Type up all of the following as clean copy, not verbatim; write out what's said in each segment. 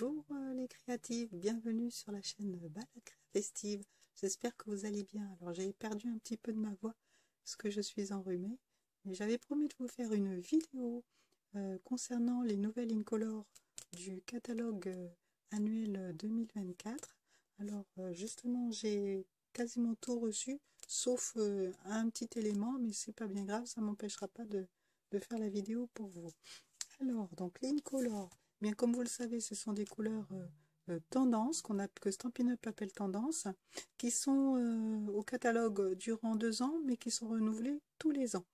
Bonjour les créatives, bienvenue sur la chaîne Balade Festive. J'espère que vous allez bien. Alors j'ai perdu un petit peu de ma voix parce que je suis enrhumée, mais j'avais promis de vous faire une vidéo concernant les nouvelles Incolor du catalogue annuel 2024. Alors justement j'ai quasiment tout reçu sauf un petit élément, mais c'est pas bien grave, ça m'empêchera pas de faire la vidéo pour vous. Alors donc les Incolor, bien comme vous le savez, ce sont des couleurs tendance que Stampin' Up appelle tendance, qui sont au catalogue durant 2 ans, mais qui sont renouvelées tous les ans.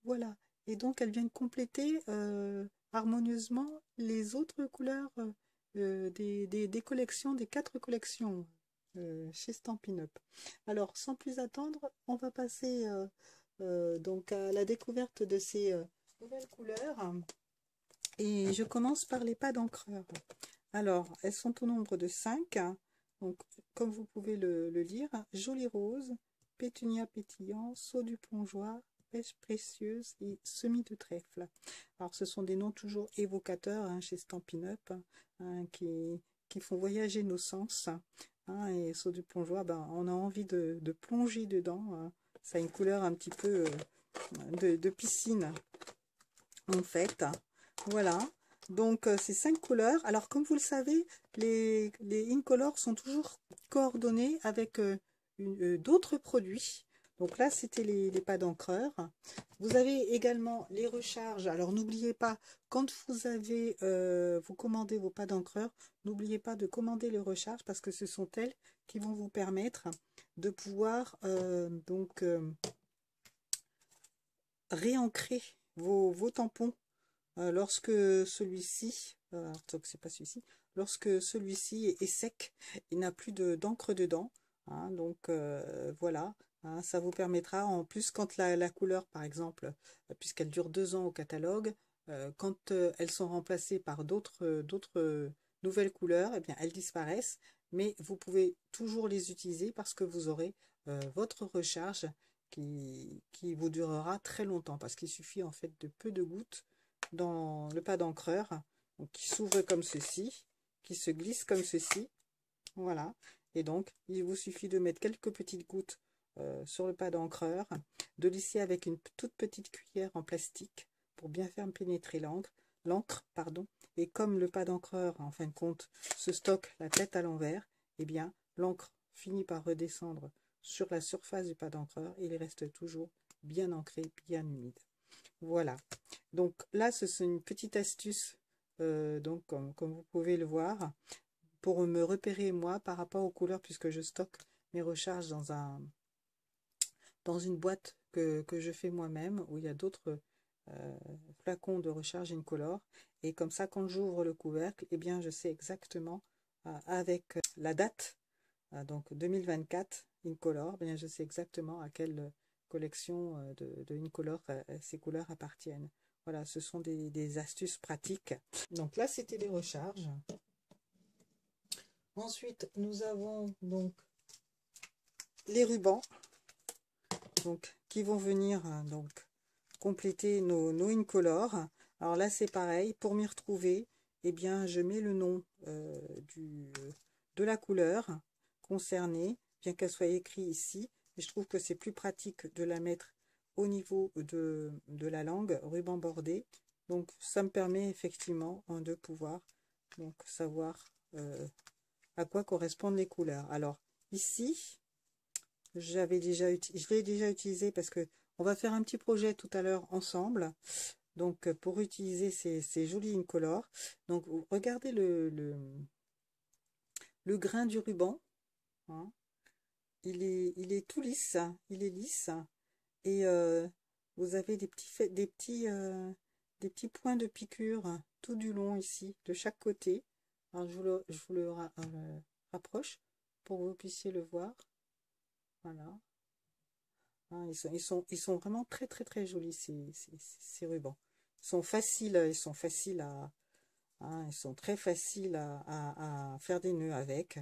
Voilà, et donc elles viennent compléter harmonieusement les autres couleurs des collections, des 4 collections chez Stampin' Up. Alors sans plus attendre, on va passer donc à la découverte de ces nouvelles couleurs. Et je commence par les pas d'encreur. Alors, elles sont au nombre de 5. Donc, comme vous pouvez le lire, Jolie Rose, Pétunia pétillant, Saut du plongeoir, Pêche précieuse et Semis de trèfle. Alors, ce sont des noms toujours évocateurs chez Stampin' Up, qui font voyager nos sens. Et Saut du plongeoir, on a envie de plonger dedans. Ça a une couleur un petit peu de piscine, en fait. Voilà, donc ces 5 couleurs. Alors comme vous le savez, les Incolor sont toujours coordonnés avec d'autres produits. Donc là, c'était les pas d'encreur. Vous avez également les recharges. Alors n'oubliez pas, quand vous commandez vos pas d'encreur, n'oubliez pas de commander les recharges parce que ce sont elles qui vont vous permettre de pouvoir réancrer vos tampons. Lorsque celui-ci, c'est pas celui-ci, lorsque celui-ci est sec, il n'a plus d'encre dedans. Donc voilà, ça vous permettra, en plus quand la couleur, par exemple, puisqu'elle dure 2 ans au catalogue, quand elles sont remplacées par d'autres nouvelles couleurs, eh bien elles disparaissent, mais vous pouvez toujours les utiliser parce que vous aurez votre recharge qui vous durera très longtemps, parce qu'il suffit en fait de peu de gouttes dans le pas d'encreur, qui s'ouvre comme ceci, qui se glisse comme ceci. Voilà, et donc il vous suffit de mettre quelques petites gouttes sur le pas d'encreur, de lisser avec une toute petite cuillère en plastique pour bien faire pénétrer l'encre, et comme le pas d'encreur en fin de compte se stocke la tête à l'envers, et bien l'encre finit par redescendre sur la surface du pas d'encreur et il reste toujours bien ancré, bien humide. Voilà, donc là c'est une petite astuce, donc comme vous pouvez le voir, pour me repérer moi par rapport aux couleurs, puisque je stocke mes recharges dans une boîte que je fais moi-même, où il y a d'autres flacons de recharge Incolor, et comme ça quand j'ouvre le couvercle, eh bien je sais exactement avec la date, donc 2024 Incolor, eh bien je sais exactement à quelle collection de Incolor ces couleurs appartiennent. Voilà, ce sont des astuces pratiques. Donc là, c'était les recharges. Ensuite, nous avons donc les rubans, donc qui vont venir donc compléter nos Incolor. Alors là, c'est pareil. Pour m'y retrouver, eh bien, je mets le nom de la couleur concernée, bien qu'elle soit écrite ici. Mais je trouve que c'est plus pratique de la mettre au niveau de la langue, ruban bordé. Donc ça me permet effectivement de pouvoir donc savoir à quoi correspondent les couleurs. Alors ici, je l'ai déjà utilisé parce que on va faire un petit projet tout à l'heure ensemble. Donc pour utiliser ces jolis Incolor. Donc regardez le grain du ruban. Il est tout lisse, il est lisse. Et vous avez des petits points de piqûre tout du long ici, de chaque côté. Alors je vous le rapproche pour que vous puissiez le voir. Voilà. Ils sont vraiment très très très jolis ces rubans. Ils sont faciles ils sont très faciles à faire des nœuds avec.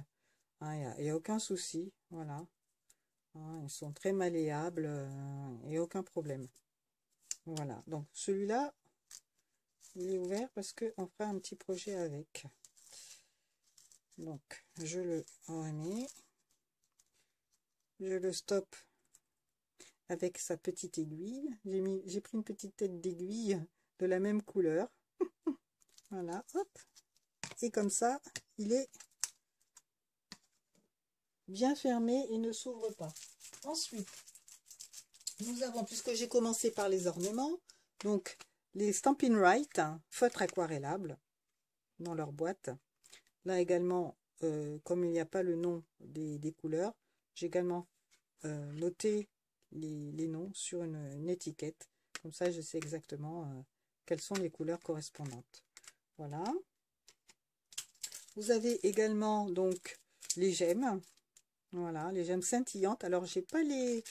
Il n'y a aucun souci. Voilà. Ils sont très malléables et aucun problème. Voilà, donc celui-là, il est ouvert parce qu'on fera un petit projet avec. Donc, je le remets. Je le stoppe avec sa petite aiguille. J'ai pris une petite tête d'aiguille de la même couleur. Voilà, hop. Et comme ça, il est bien fermé et ne s'ouvre pas. Ensuite, nous avons, puisque j'ai commencé par les ornements, donc les Stampin' Right, feutres aquarellables dans leur boîte. Là également, comme il n'y a pas le nom des couleurs, j'ai également noté les noms sur une étiquette. Comme ça, je sais exactement quelles sont les couleurs correspondantes. Voilà. Vous avez également donc les gemmes. Voilà, les gemmes scintillantes. Alors, j'ai pas les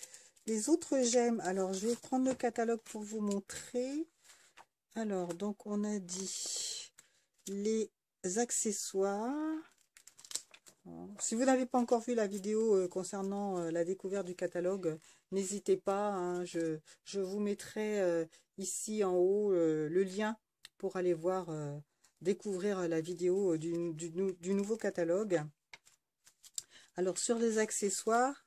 autres gemmes. Alors, je vais prendre le catalogue pour vous montrer. Alors, donc, on a dit les accessoires. Si vous n'avez pas encore vu la vidéo concernant la découverte du catalogue, n'hésitez pas. Hein, je vous mettrai ici en haut le lien pour aller voir, découvrir la vidéo du nouveau catalogue. Alors, sur les accessoires,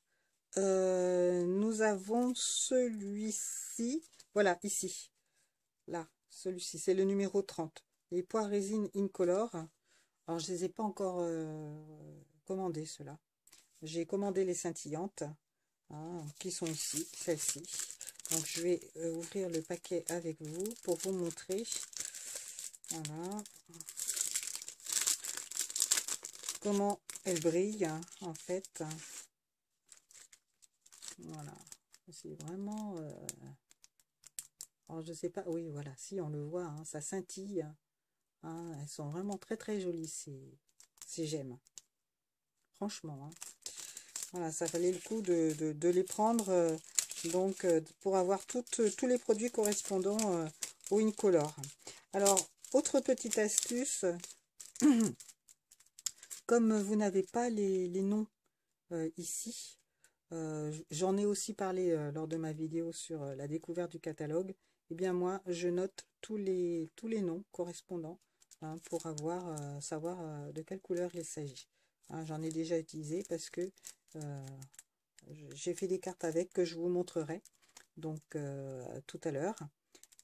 nous avons celui-ci. Voilà, ici. Là, celui-ci, c'est le numéro 30. Les pois résine incolore. Alors, je ne les ai pas encore commandés, ceux-là. J'ai commandé les scintillantes, hein, qui sont ici, celles-ci. Donc, je vais ouvrir le paquet avec vous pour vous montrer. Voilà. Comment elles brillent, hein, en fait. Voilà. C'est vraiment... alors, je sais pas... Oui, voilà. Si, on le voit, hein, ça scintille. Hein, elles sont vraiment très, très jolies, ces gemmes. Franchement, hein. Voilà, ça valait le coup de les prendre donc pour avoir tous les produits correspondant au Incolore. Alors, autre petite astuce, comme vous n'avez pas les noms ici, j'en ai aussi parlé lors de ma vidéo sur la découverte du catalogue, et eh bien moi, je note tous les noms correspondants hein, pour savoir de quelle couleur il s'agit. Hein, j'en ai déjà utilisé parce que j'ai fait des cartes avec que je vous montrerai donc tout à l'heure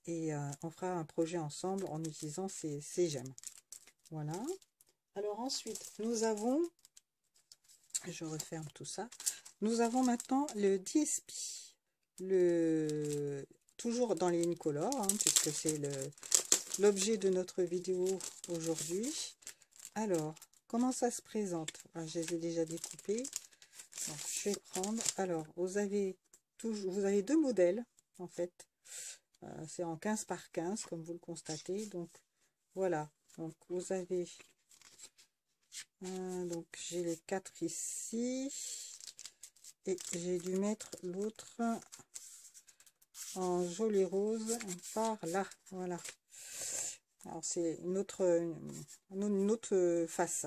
et on fera un projet ensemble en utilisant ces gemmes. Voilà. Alors ensuite nous avons, je referme tout ça, nous avons maintenant le DSP, toujours dans les Incolore hein, puisque c'est l'objet de notre vidéo aujourd'hui. Alors comment ça se présente? Alors, je les ai déjà découpés. Donc, je vais prendre, alors vous avez deux modèles en fait, c'est en 15 par 15 comme vous le constatez, donc voilà, donc vous avez donc j'ai les 4 ici et j'ai dû mettre l'autre en joli rose par là, voilà. Alors c'est une autre face,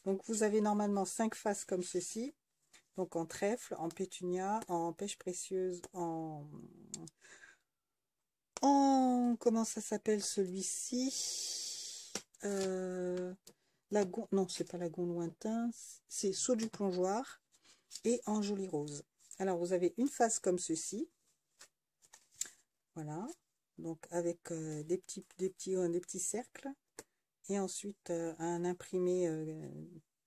donc vous avez normalement 5 faces comme ceci. Donc en trèfle, en pétunia, en pêche précieuse, comment ça s'appelle celui-ci non, c'est pas lagon lointain, c'est saut du plongeoir et en joli rose. Alors vous avez une face comme ceci. Voilà. Donc avec des petits cercles. Et ensuite un imprimé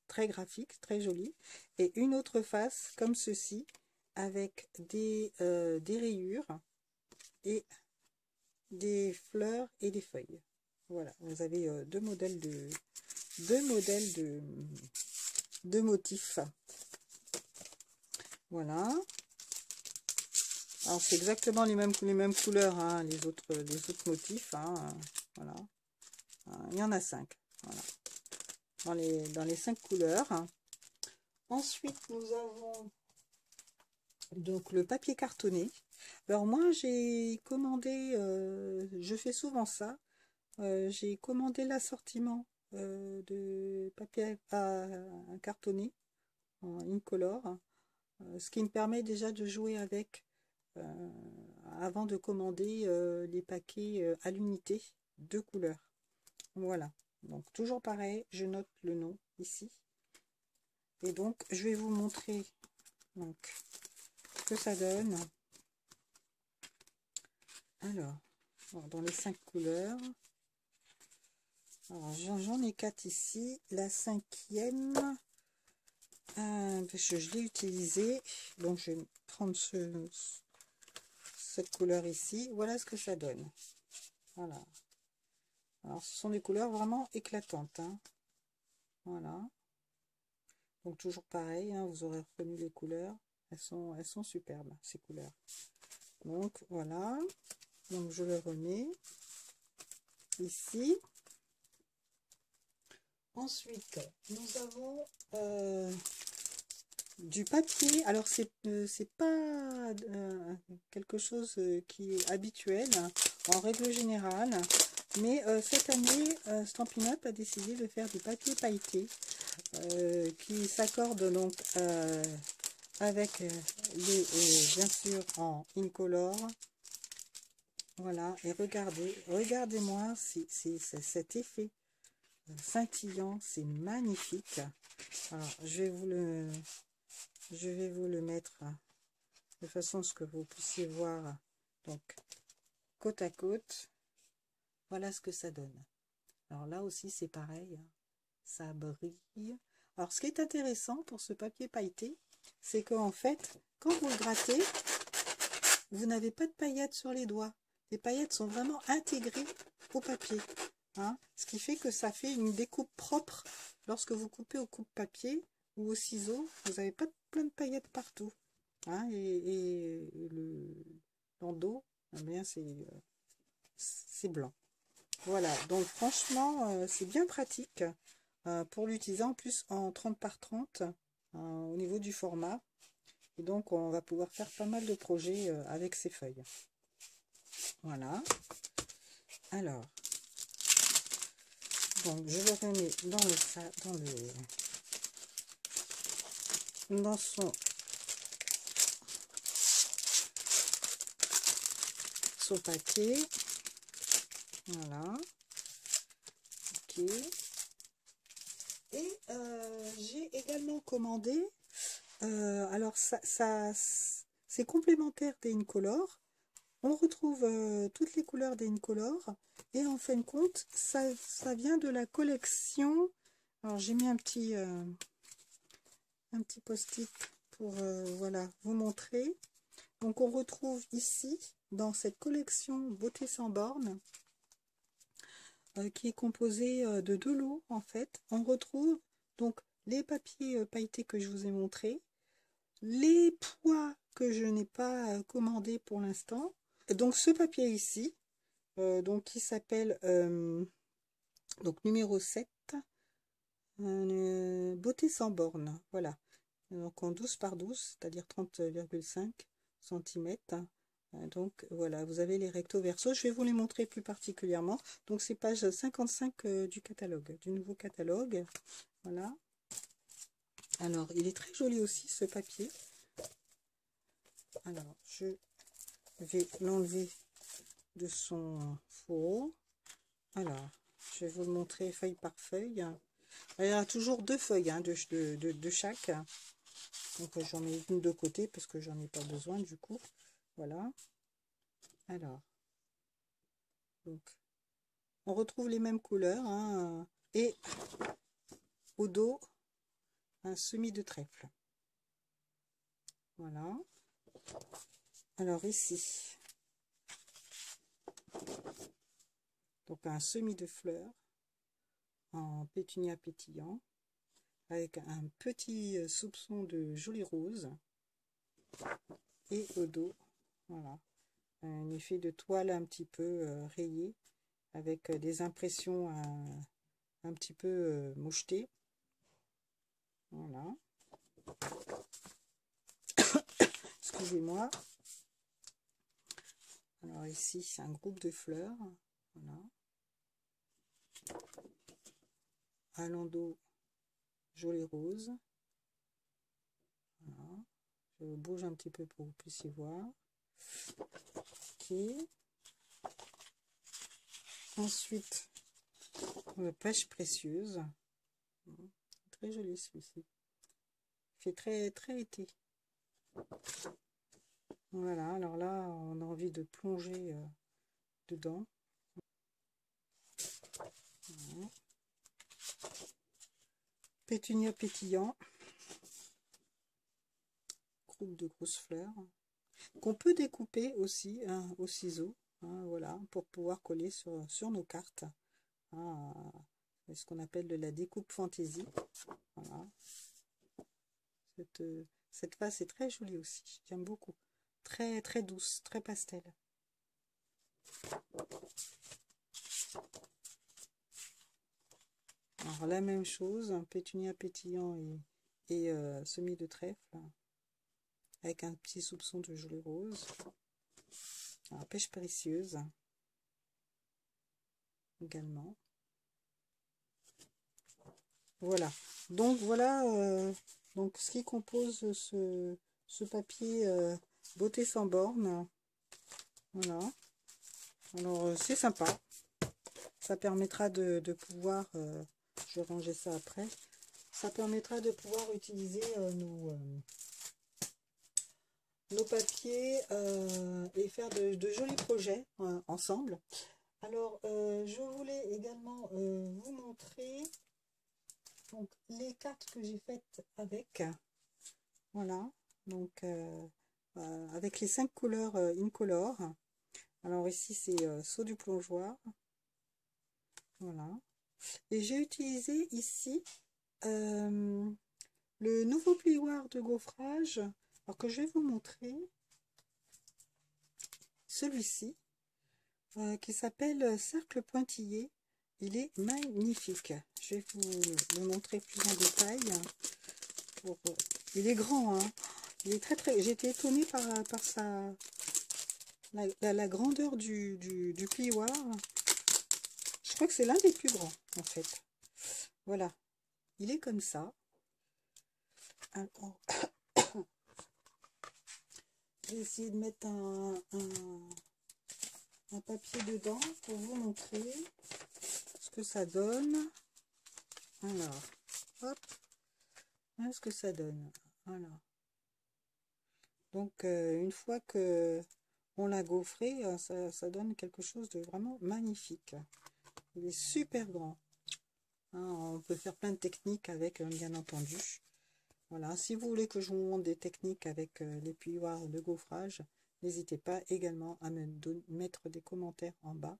très graphique, très joli, et une autre face comme ceci avec des rayures et des fleurs et des feuilles. Voilà, vous avez deux modèles de motifs. Voilà. Alors c'est exactement les mêmes couleurs, hein, les autres motifs. Hein, voilà. Il y en a 5. Voilà. Dans les 5 couleurs. Ensuite, nous avons donc le papier cartonné. Alors moi, j'ai commandé, je fais souvent ça, j'ai commandé l'assortiment de papier à cartonné en incolore, ce qui me permet déjà de jouer avec avant de commander les paquets à l'unité de couleurs. Voilà, donc toujours pareil, je note le nom ici. Et donc, je vais vous montrer donc, ce que ça donne. Alors, dans les 5 couleurs. Alors, j'en ai 4 ici. La 5e, parce que je l'ai utilisée. Donc, je vais prendre cette couleur ici. Voilà ce que ça donne. Voilà. Alors, ce sont des couleurs vraiment éclatantes. Hein. Voilà. Donc, toujours pareil, hein, vous aurez reconnu les couleurs. Elles sont superbes, ces couleurs. Donc, voilà. Donc, je le remets ici. Ensuite, nous avons du papier. Alors, c'est pas quelque chose qui est habituel, hein, en règle générale. Mais cette année, Stampin' Up a décidé de faire du papier pailleté qui s'accorde donc avec bien sûr en incolore. Voilà, et regardez-moi cet effet scintillant, c'est magnifique. Alors, je vais vous le mettre de façon à ce que vous puissiez voir donc côte à côte. Voilà ce que ça donne. Alors là aussi, c'est pareil, hein, ça brille. Alors, ce qui est intéressant pour ce papier pailleté, c'est qu'en fait, quand vous le grattez, vous n'avez pas de paillettes sur les doigts. Les paillettes sont vraiment intégrées au papier. Hein, ce qui fait que ça fait une découpe propre lorsque vous coupez au coupe-papier ou au ciseau. Vous n'avez pas plein de paillettes partout. Hein, et l'endos, eh bien c'est blanc. Voilà, donc franchement, c'est bien pratique pour l'utiliser en plus en 30 par 30 au niveau du format. Et donc, on va pouvoir faire pas mal de projets avec ces feuilles. Voilà. Alors, donc je le remets dans son paquet. Voilà. Ok. Et j'ai également commandé, alors c'est complémentaire des Incolor. On retrouve toutes les couleurs des Incolor. Et en fin de compte, ça vient de la collection. Alors j'ai mis un petit post-it pour voilà, vous montrer. Donc on retrouve ici, dans cette collection Beauté sans bornes, qui est composée de 2 lots en fait. On retrouve donc les papiers pailletés que je vous ai montrés, les poids que je n'ai pas commandé pour l'instant. Donc ce papier ici, donc qui s'appelle donc numéro 7, Beauté sans bornes, voilà. Donc en 12 par 12, c'est-à-dire 30,5 cm. Donc voilà, vous avez les recto verso. Je vais vous les montrer plus particulièrement. Donc c'est page 55 du catalogue, du nouveau catalogue. Voilà. Alors il est très joli aussi ce papier. Alors je vais l'enlever de son fourreau. Alors je vais vous le montrer feuille par feuille. Il y a toujours 2 feuilles hein, de chaque. Donc j'en ai une de côté parce que j'en ai pas besoin du coup. Voilà. Alors, donc, on retrouve les mêmes couleurs hein, et au dos, un semis de trèfle. Voilà. Alors ici, donc un semis de fleurs en pétunia pétillant avec un petit soupçon de joli rose. Et au dos, voilà, un effet de toile un petit peu rayé avec des impressions un petit peu mouchetées. Voilà. Excusez-moi. Alors ici, c'est un groupe de fleurs. Voilà. Un landau joli rose. Voilà. Je bouge un petit peu pour que vous puissiez voir. Ok. Ensuite, pêche précieuse. Très joli celui-ci. Il fait très, très été. Voilà, alors là, on a envie de plonger dedans. Voilà. Pétunia pétillant. Groupe de grosses fleurs. Qu'on peut découper aussi hein, au ciseau. Hein, voilà, pour pouvoir coller sur nos cartes. Hein, c'est ce qu'on appelle de la découpe fantaisie. Voilà. Cette face est très jolie aussi. J'aime beaucoup. Très, très douce, très pastel. Alors la même chose, un pétunia pétillant et semis de trèfle avec un petit soupçon de gelée rose. Alors, pêche précieuse également. Voilà. Donc voilà donc ce qui compose ce papier beauté sans borne. Voilà. Alors c'est sympa. Ça permettra de pouvoir, je vais ranger ça après, ça permettra de pouvoir utiliser nos papiers et faire de jolis projets ensemble. Alors, je voulais également vous montrer donc, les cartes que j'ai faites avec. Voilà, donc avec les 5 couleurs incolore. Alors ici, c'est saut du plongeoir. Voilà. Et j'ai utilisé ici le nouveau plioir de gaufrage. Alors que je vais vous montrer celui-ci qui s'appelle Cercle Pointillé. Il est magnifique. Je vais vous le montrer plus en détail. Il est grand, hein. Il est très très. J'ai été étonnée par la grandeur du plioir. Je crois que c'est l'un des plus grands en fait. Voilà. Il est comme ça. Alors, je vais essayer de mettre un papier dedans pour vous montrer ce que ça donne. Alors, hop, voilà ce que ça donne. Voilà. Donc, une fois que on l'a gaufré, ça donne quelque chose de vraiment magnifique. Il est super grand. Hein, on peut faire plein de techniques avec, bien entendu. Voilà. Si vous voulez que je vous montre des techniques avec les plioirs de gaufrage, n'hésitez pas également à me mettre des commentaires en bas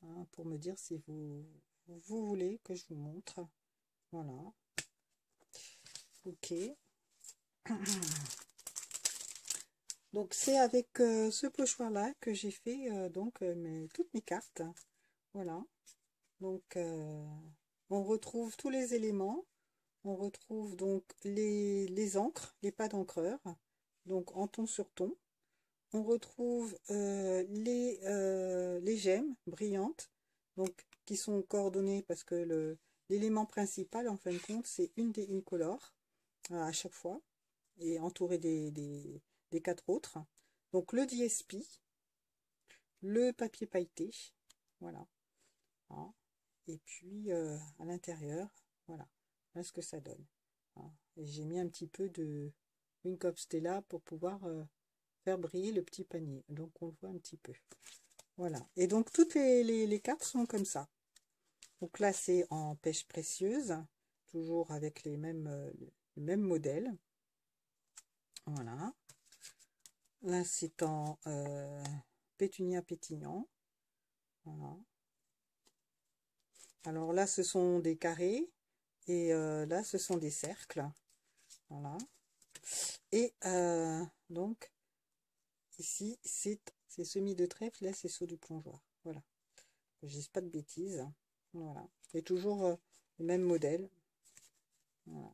hein, pour me dire si vous voulez que je vous montre. Voilà. Ok. Donc c'est avec ce pochoir là que j'ai fait donc toutes mes cartes. Voilà. Donc on retrouve tous les éléments. On retrouve donc les encres, les pas d'encreur, donc en ton sur ton. On retrouve les gemmes brillantes, donc qui sont coordonnées parce que l'élément principal, en fin de compte, c'est une des incolores à chaque fois, et entouré des 4 autres. Donc le DSP, le papier pailleté, voilà. Hein. Et puis à l'intérieur, voilà. Voilà ce que ça donne. Hein. Et j'ai mis un petit peu de Wink of Stella pour pouvoir faire briller le petit panier. Donc on le voit un petit peu. Voilà. Et donc toutes les cartes sont comme ça. Donc là c'est en pêche précieuse, toujours avec les mêmes modèles. Voilà. Là c'est en pétunia pétillant. Voilà. Alors là ce sont des carrés et là ce sont des cercles. Voilà. Et donc ici c'est semis de trèfle, là c'est saut du plongeoir. Voilà. Je ne dis pas de bêtises. Voilà. Et toujours le même modèle. Voilà.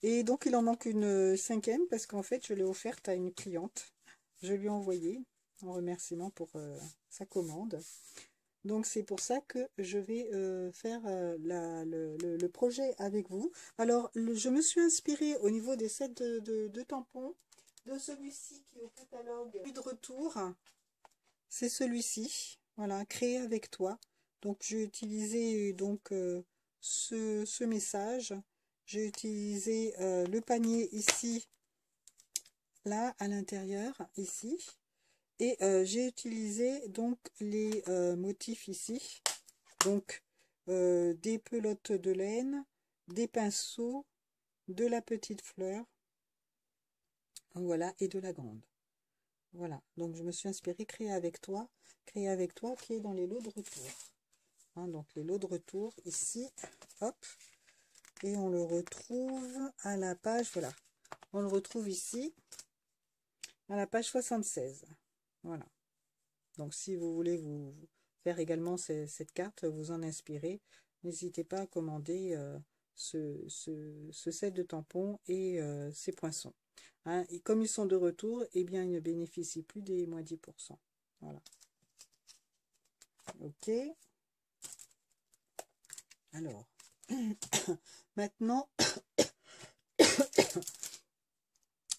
Et donc il en manque une cinquième parce qu'en fait je l'ai offerte à une cliente. Je lui ai envoyé en remerciement pour sa commande. Donc c'est pour ça que je vais faire le projet avec vous. Alors je me suis inspirée au niveau des sets de tampons de celui-ci qui est au catalogue de retour. C'est celui-ci, voilà, créé avec toi. Donc j'ai utilisé donc ce message j'ai utilisé le panier ici, là, à l'intérieur, ici. Et j'ai utilisé donc les motifs ici. Donc, des pelotes de laine, des pinceaux, de la petite fleur, voilà, et de la grande. Voilà, donc je me suis inspirée créer avec toi qui est dans les lots de retour. Hein, donc les lots de retour ici, hop, et on le retrouve à la page, voilà, on le retrouve ici, à la page 76. Voilà, donc si vous voulez vous faire également cette carte, vous en inspirer, n'hésitez pas à commander ce set de tampons et ces poinçons. Hein, et comme ils sont de retour, eh bien, ils ne bénéficient plus des moins 10%. Voilà. Ok. Alors, maintenant,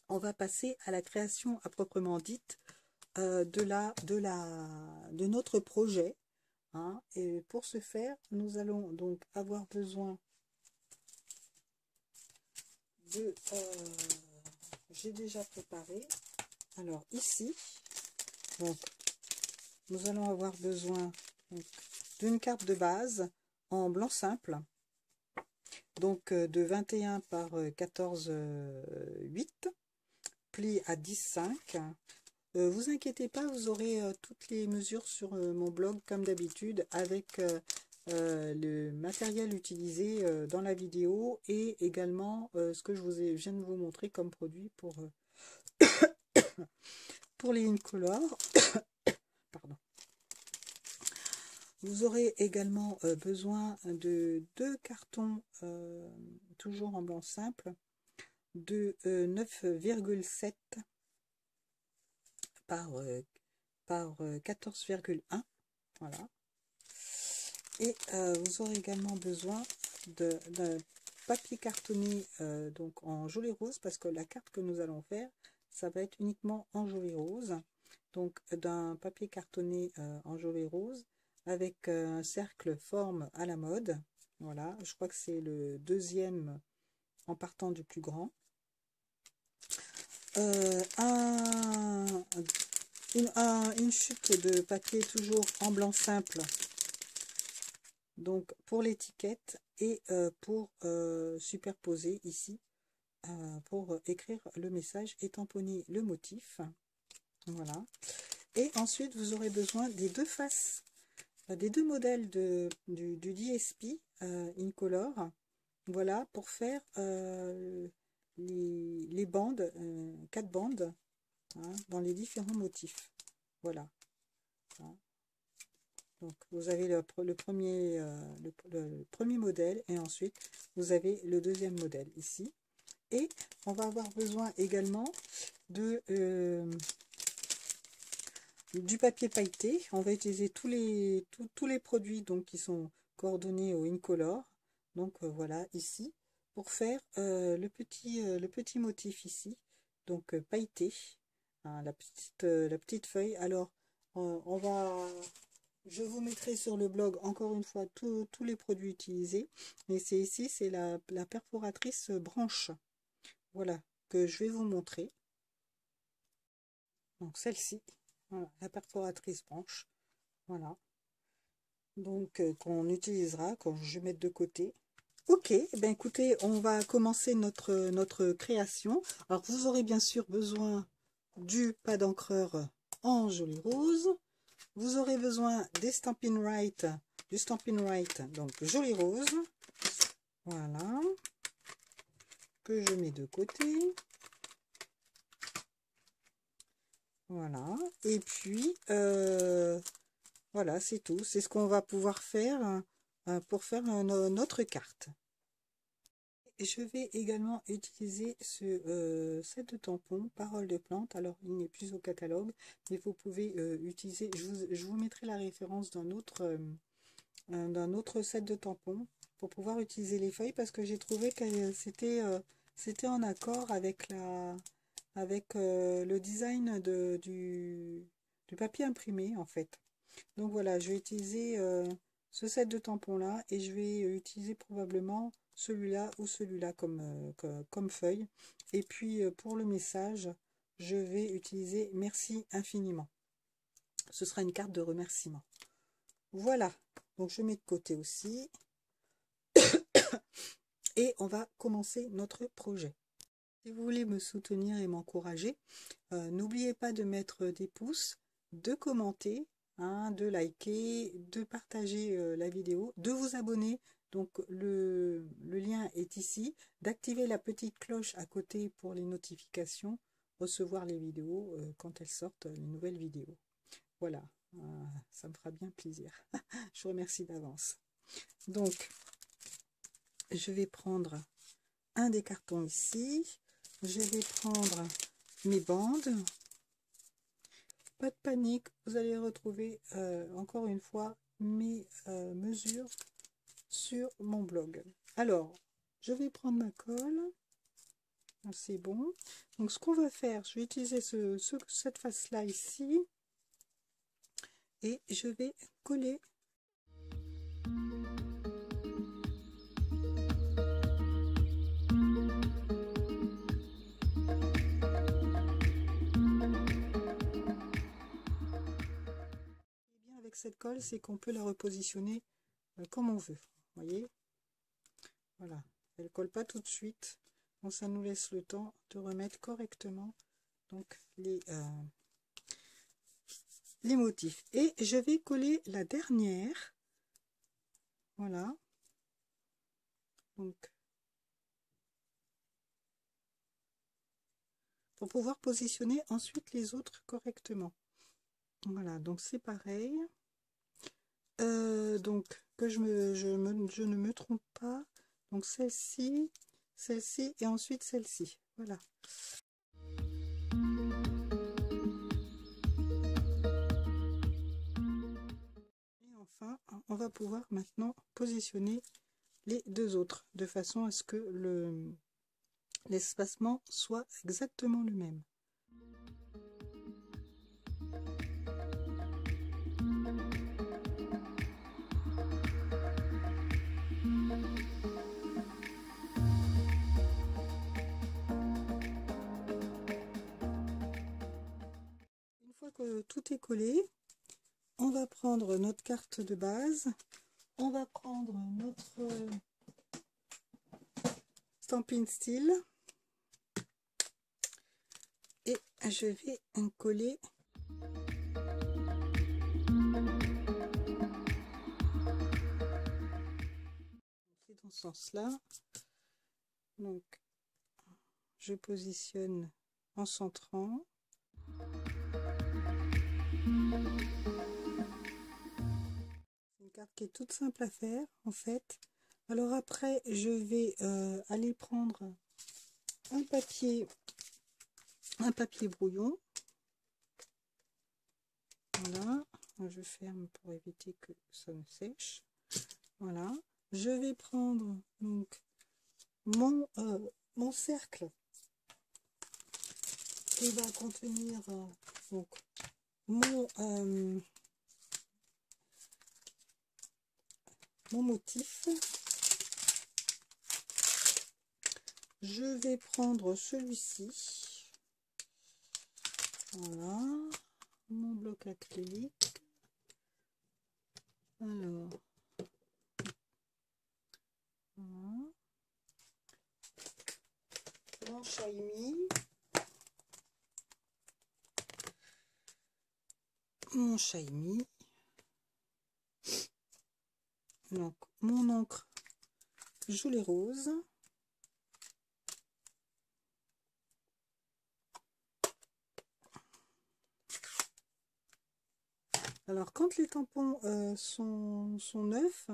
on va passer à la création à proprement dite de notre projet. Hein, et pour ce faire, nous allons donc avoir besoin de... j'ai déjà préparé. Alors ici, donc, nous allons avoir besoin d'une carte de base en blanc simple, donc de 21 par 14,8, pli à 10,5. Vous inquiétez pas, vous aurez toutes les mesures sur mon blog comme d'habitude avec le matériel utilisé dans la vidéo et également ce que je viens de vous montrer comme produit pour les Incolor. Pardon. Vous aurez également besoin de 2 cartons, toujours en blanc simple, de 9,7 par 14,1. Voilà. Et vous aurez également besoin d'un papier cartonné donc en gelée rose, parce que la carte que nous allons faire, ça va être uniquement en gelée rose. Donc d'un papier cartonné en gelée rose avec un cercle forme à la mode. Voilà, je crois que c'est le deuxième en partant du plus grand. Une chute de papier toujours en blanc simple, donc pour l'étiquette, et pour superposer ici, pour écrire le message et tamponner le motif. Voilà. Et ensuite, vous aurez besoin des deux faces, des deux modèles du DSP Incolor. Voilà, pour faire les bandes, 4 bandes, hein, dans les différents motifs. Voilà. Hein. Donc, vous avez le premier modèle et ensuite, vous avez le deuxième modèle ici. Et on va avoir besoin également du papier pailleté. On va utiliser tous les produits donc, qui sont coordonnés au Incolor. Donc voilà, ici, pour faire le petit motif ici, donc pailleté, hein, la petite feuille. Alors, je vous mettrai sur le blog encore une fois tous les produits utilisés. Mais c'est ici, c'est la perforatrice branche. Voilà, que je vais vous montrer. Donc celle-ci, voilà, la perforatrice branche. Voilà. Donc qu'on utilisera quand je vais mettre de côté. Ok, ben écoutez, on va commencer notre création. Alors vous aurez bien sûr besoin du pad d'encreur en joli rose. Vous aurez besoin des Stampin' Right, du Stampin' Right, donc joli rose. Voilà. Que je mets de côté. Voilà. Et puis, voilà, c'est tout. C'est ce qu'on va pouvoir faire pour faire notre carte. Je vais également utiliser ce set de tampons Parole de plante. Alors, il n'est plus au catalogue, mais vous pouvez utiliser, je vous mettrai la référence d'un autre set de tampons pour pouvoir utiliser les feuilles, parce que j'ai trouvé que c'était en accord avec le design du papier imprimé en fait. Donc voilà, je vais utiliser ce set de tampons là, et je vais utiliser probablement celui-là ou celui-là comme feuille. Et puis pour le message, je vais utiliser merci infiniment. Ce sera une carte de remerciement. Voilà, donc je mets de côté aussi. Et on va commencer notre projet. Si vous voulez me soutenir et m'encourager, n'oubliez pas de mettre des pouces, de commenter, hein, de liker, de partager la vidéo, de vous abonner. Donc le lien est ici, d'activer la petite cloche à côté pour les notifications, recevoir les vidéos quand elles sortent, les nouvelles vidéos. Voilà, ça me fera bien plaisir. Je vous remercie d'avance. Donc, je vais prendre un des cartons ici. Je vais prendre mes bandes. Pas de panique, vous allez retrouver encore une fois mes mesures sur mon blog. Alors, je vais prendre ma colle. C'est bon. Donc, ce qu'on va faire, je vais utiliser cette face-là ici. Et je vais coller. Avec cette colle, c'est qu'on peut la repositionner comme on veut. Vous voyez, voilà, elle colle pas tout de suite, donc ça nous laisse le temps de remettre correctement donc les motifs. Et je vais coller la dernière, voilà, donc pour pouvoir positionner ensuite les autres correctement. Voilà, donc c'est pareil. Donc que je ne me trompe pas, donc celle-ci et ensuite celle-ci, voilà. Et enfin on va pouvoir maintenant positionner les deux autres de façon à ce que l'espacement soit exactement le même. Une fois que tout est collé, on va prendre notre carte de base, on va prendre notre Stampin' Style et je vais coller dans ce sens-là. Donc je positionne en centrant. C'est une carte qui est toute simple à faire en fait. Alors après je vais aller prendre un papier brouillon. Voilà, je ferme pour éviter que ça ne sèche. Voilà, je vais prendre donc mon cercle qui va contenir donc mon motif. Je vais prendre celui-ci. Voilà, mon bloc acrylique. Alors, voilà. Mon shiny. Mon shiny. Donc, mon encre gelée rose. Alors, quand les tampons sont neufs,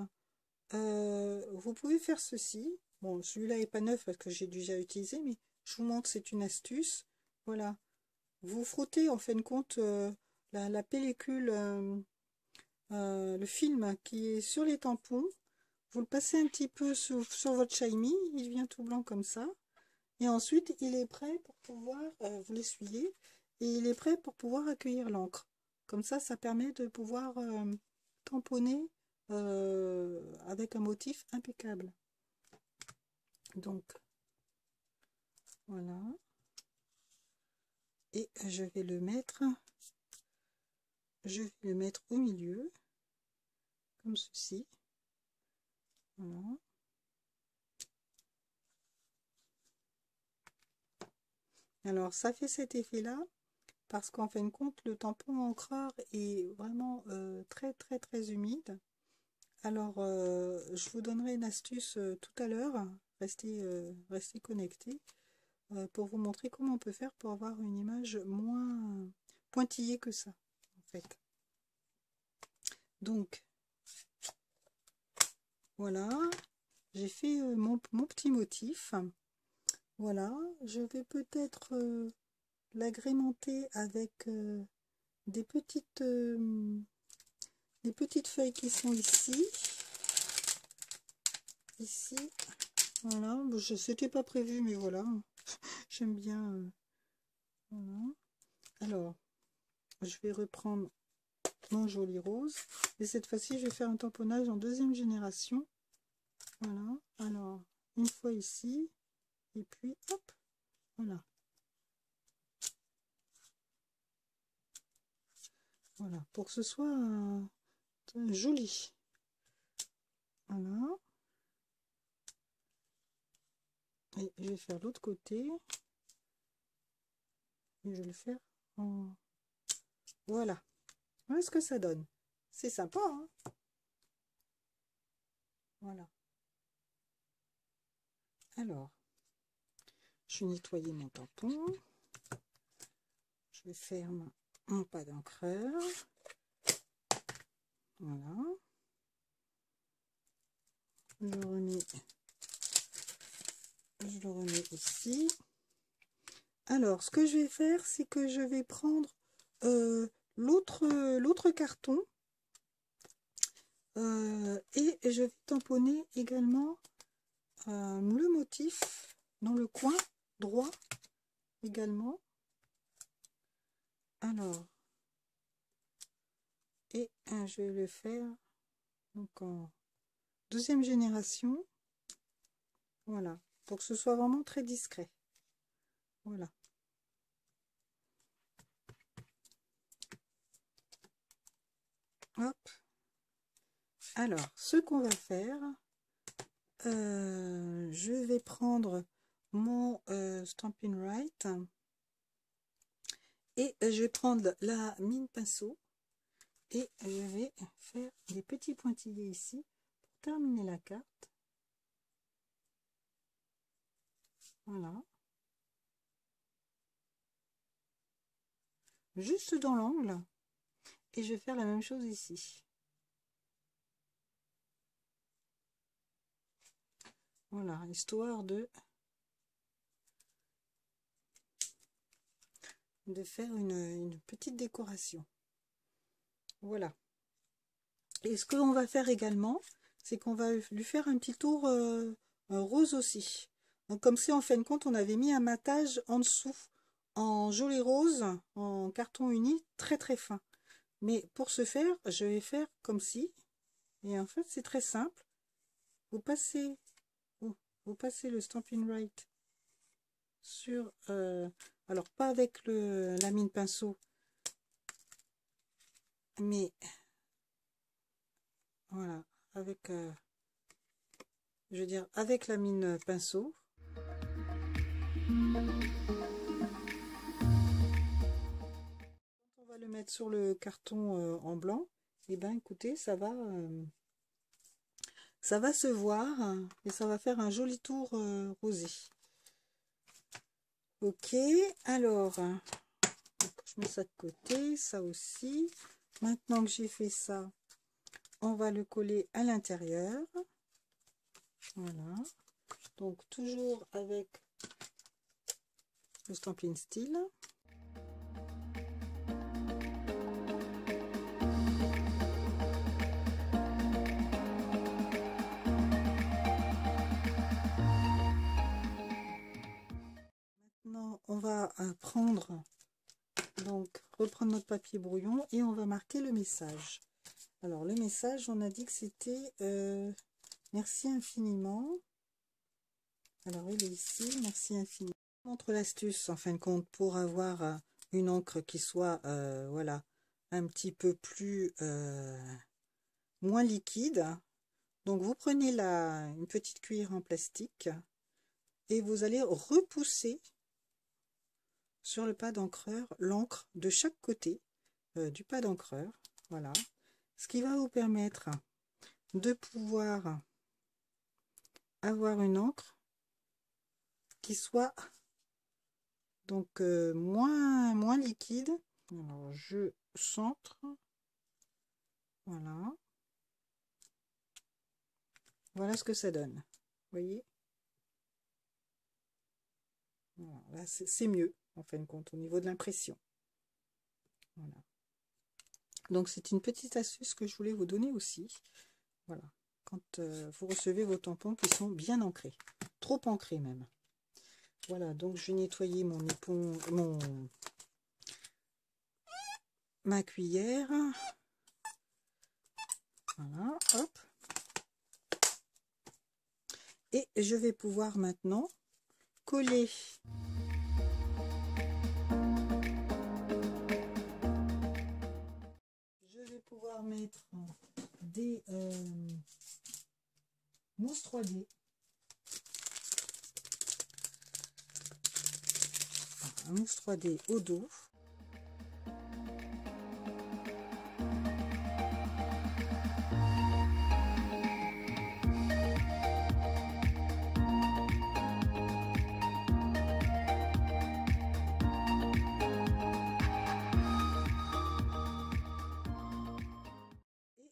vous pouvez faire ceci. Bon, celui-là n'est pas neuf parce que j'ai déjà utilisé, mais je vous montre, c'est une astuce. Voilà. Vous frottez en fin de compte la pellicule, le film qui est sur les tampons. Vous le passez un petit peu sur votre shiny, il devient tout blanc comme ça. Et ensuite, il est prêt pour pouvoir, vous l'essuyez, et il est prêt pour pouvoir accueillir l'encre. Comme ça permet de pouvoir tamponner avec un motif impeccable. Donc, voilà. Et je vais le mettre au milieu, comme ceci. Voilà. Alors, ça fait cet effet-là, parce qu'en fin de compte, le tampon encreur est vraiment très humide. Alors, je vous donnerai une astuce tout à l'heure. Restez connectés pour vous montrer comment on peut faire pour avoir une image moins pointillée que ça, en fait. Donc, voilà, j'ai fait mon petit motif. Voilà, je vais peut-être l'agrémenter avec des petites feuilles qui sont ici. Ici, voilà, c'était pas prévu, mais voilà, j'aime bien. Voilà. Alors, je vais reprendre mon joli rose, et cette fois-ci, je vais faire un tamponnage en deuxième génération. Voilà, alors, une fois ici, et puis, hop, voilà. Voilà, pour que ce soit joli. Voilà. Et je vais faire l'autre côté. Et je vais le faire en... Voilà. Voilà ce que ça donne. C'est sympa, hein? Voilà. Alors, je vais nettoyer mon tampon. Je ferme mon pas d'encreur. Voilà. Je le remets ici. Alors, ce que je vais faire, c'est que je vais prendre l'autre carton et je vais tamponner également le motif dans le coin droit également. Alors, et je vais le faire donc en deuxième génération. Voilà, pour que ce soit vraiment très discret. Voilà. Hop. Alors, ce qu'on va faire, je vais prendre mon Stampin' Right et je vais prendre la mine pinceau et je vais faire des petits pointillés ici pour terminer la carte. Voilà. Juste dans l'angle. Et je vais faire la même chose ici. Voilà, histoire de faire une petite décoration. Voilà. Et ce qu'on va faire également, c'est qu'on va lui faire un petit tour rose aussi. Donc comme si en fin de compte, on avait mis un matage en dessous, en joli rose, en carton uni, très fin. Mais pour ce faire, je vais faire comme si, et en fait c'est très simple. Vous passez le Stampin' Right sur, alors pas avec la mine pinceau, mais voilà, avec, je veux dire, avec la mine pinceau. Quand on va le mettre sur le carton en blanc, et ben écoutez, ça va se voir et ça va faire un joli tour rosé. Ok, alors, je mets ça de côté, ça aussi. Maintenant que j'ai fait ça, on va le coller à l'intérieur. Voilà. Donc, toujours avec le Stampin' Style. Maintenant, on va reprendre notre papier brouillon et on va marquer le message. Alors, le message, on a dit que c'était merci infiniment. Alors, il est ici. Merci infiniment. Je montre l'astuce, en fin de compte, pour avoir une encre qui soit, voilà, un petit peu plus, moins liquide. Donc, vous prenez une petite cuillère en plastique et vous allez repousser sur le pad d'encreur l'encre de chaque côté du pad d'encreur. Voilà. Ce qui va vous permettre de pouvoir avoir une encre qui soit donc moins liquide. Alors je centre, voilà, voilà ce que ça donne, vous voyez. Voilà, là c'est mieux en fin de compte au niveau de l'impression. Voilà. Donc c'est une petite astuce que je voulais vous donner aussi. Voilà, quand vous recevez vos tampons qui sont bien ancrés, trop ancrés même. Voilà, donc je vais nettoyer mon éponge, ma cuillère. Voilà, hop. Et je vais pouvoir maintenant coller je vais pouvoir mettre des mousses 3D. Un mousse 3D au dos.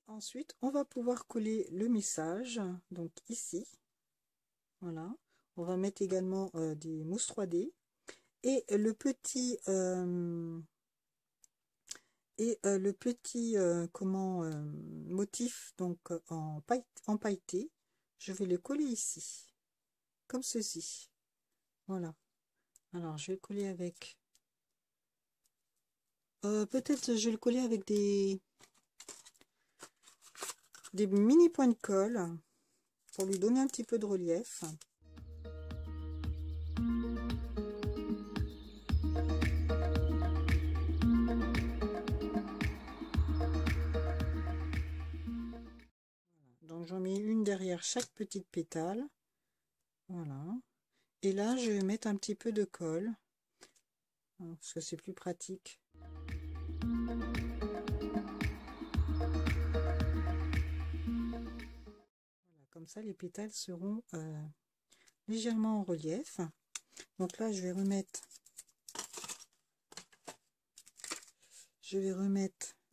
Ensuite, on va pouvoir coller le message, donc ici. Voilà. On va mettre également des mousses 3D. Et le petit, motif donc en pailleté, je vais le coller ici, comme ceci. Voilà. Alors, je vais le coller avec... peut-être je vais le coller avec des mini points de colle pour lui donner un petit peu de relief. Donc j'en mets une derrière chaque petite pétale. Voilà. Et là, je vais mettre un petit peu de colle parce que c'est plus pratique. Voilà, comme ça, les pétales seront légèrement en relief. Donc là, je vais remettre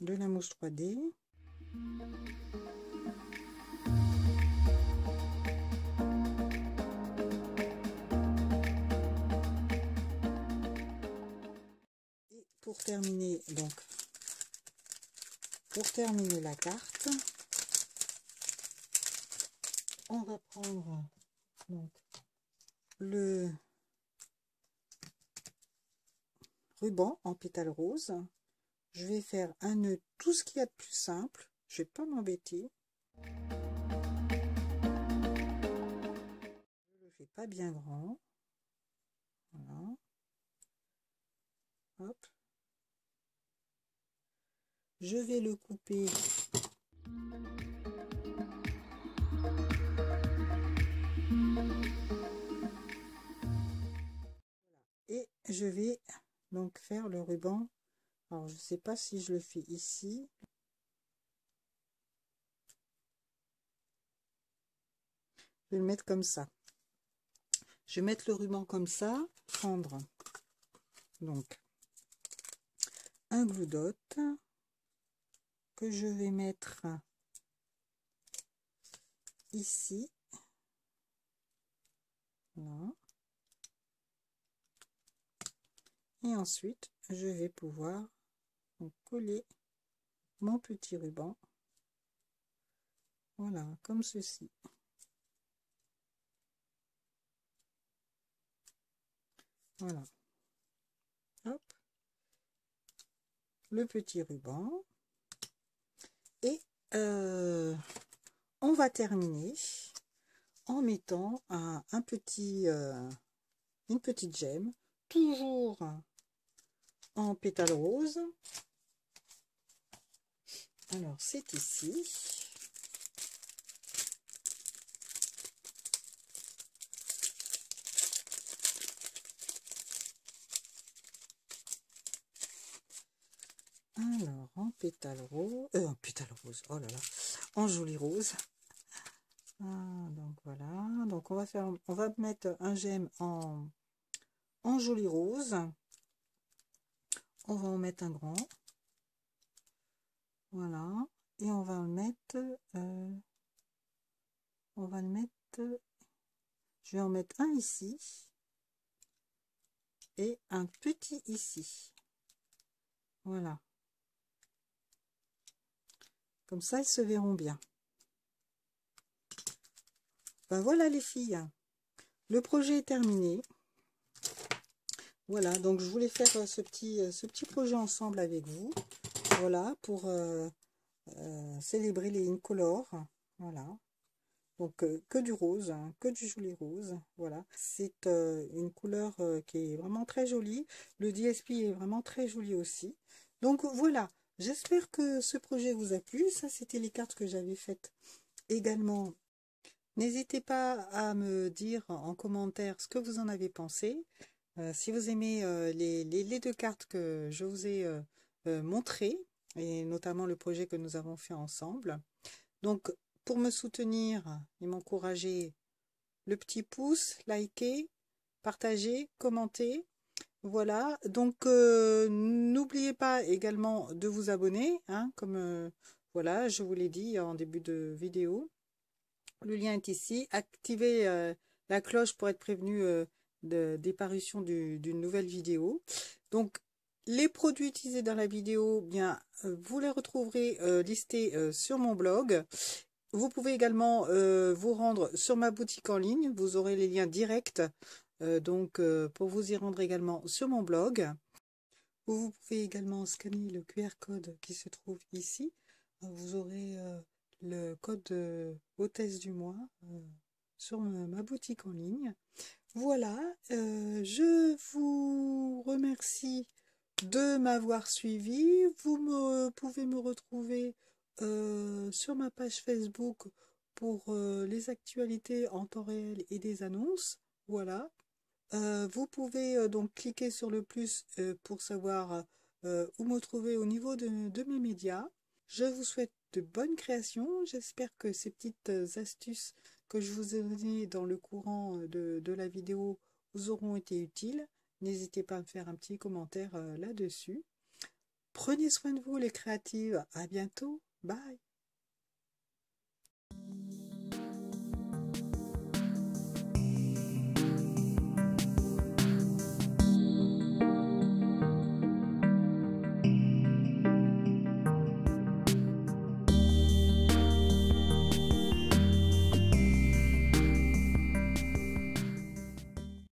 de la mousse 3D. Et pour terminer, donc, la carte, on va prendre donc, le ruban en pétales roses. Je vais faire un nœud, tout ce qu'il y a de plus simple. Je vais pas m'embêter. Je le fais pas bien grand. Voilà. Hop. Je vais le couper. Et je vais donc faire le ruban. Alors, je sais pas si je le fais ici. Je vais le mettre comme ça. Je vais mettre le ruban comme ça. Prendre donc un glue dot que je vais mettre ici. Voilà. Et ensuite, je vais pouvoir coller mon petit ruban. Voilà, comme ceci. Voilà. Hop. Le petit ruban. Et on va terminer en mettant une petite gemme, toujours en pétale rose. Alors c'est ici. Alors en pétale rose, oh là là, en joli rose. Ah, donc voilà, donc on va mettre un gemme en joli rose. On va en mettre un grand. Voilà, et on va le mettre, je vais en mettre un ici et un petit ici. Voilà, comme ça ils se verront bien. Ben voilà les filles, le projet est terminé. Voilà, donc je voulais faire ce petit projet ensemble avec vous. Voilà, pour célébrer les Incolores. Voilà, donc que du rose, hein, que du joli rose. Voilà, c'est une couleur qui est vraiment très jolie. Le DSP est vraiment très joli aussi. Donc voilà, j'espère que ce projet vous a plu. Ça, c'était les cartes que j'avais faites également. N'hésitez pas à me dire en commentaire ce que vous en avez pensé. Si vous aimez les deux cartes que je vous ai montrées, et notamment le projet que nous avons fait ensemble. Donc, pour me soutenir et m'encourager, le petit pouce, liker, partager, commenter. Voilà, donc n'oubliez pas également de vous abonner, hein, comme voilà, je vous l'ai dit en début de vidéo. Le lien est ici. Activez la cloche pour être prévenu des parutions d'une nouvelle vidéo. Donc, les produits utilisés dans la vidéo, bien, vous les retrouverez listés sur mon blog. Vous pouvez également vous rendre sur ma boutique en ligne. Vous aurez les liens directs pour vous y rendre également sur mon blog. Vous pouvez également scanner le QR code qui se trouve ici. Vous aurez le code hôtesse du mois sur ma boutique en ligne. Voilà, je vous remercie de m'avoir suivi. Vous pouvez me retrouver sur ma page Facebook pour les actualités en temps réel et des annonces. Voilà. Vous pouvez donc cliquer sur le plus pour savoir où me trouver au niveau de mes médias. Je vous souhaite de bonnes créations. J'espère que ces petites astuces que je vous ai données dans le courant de la vidéo vous auront été utiles. N'hésitez pas à me faire un petit commentaire là-dessus. Prenez soin de vous les créatives. À bientôt. Bye.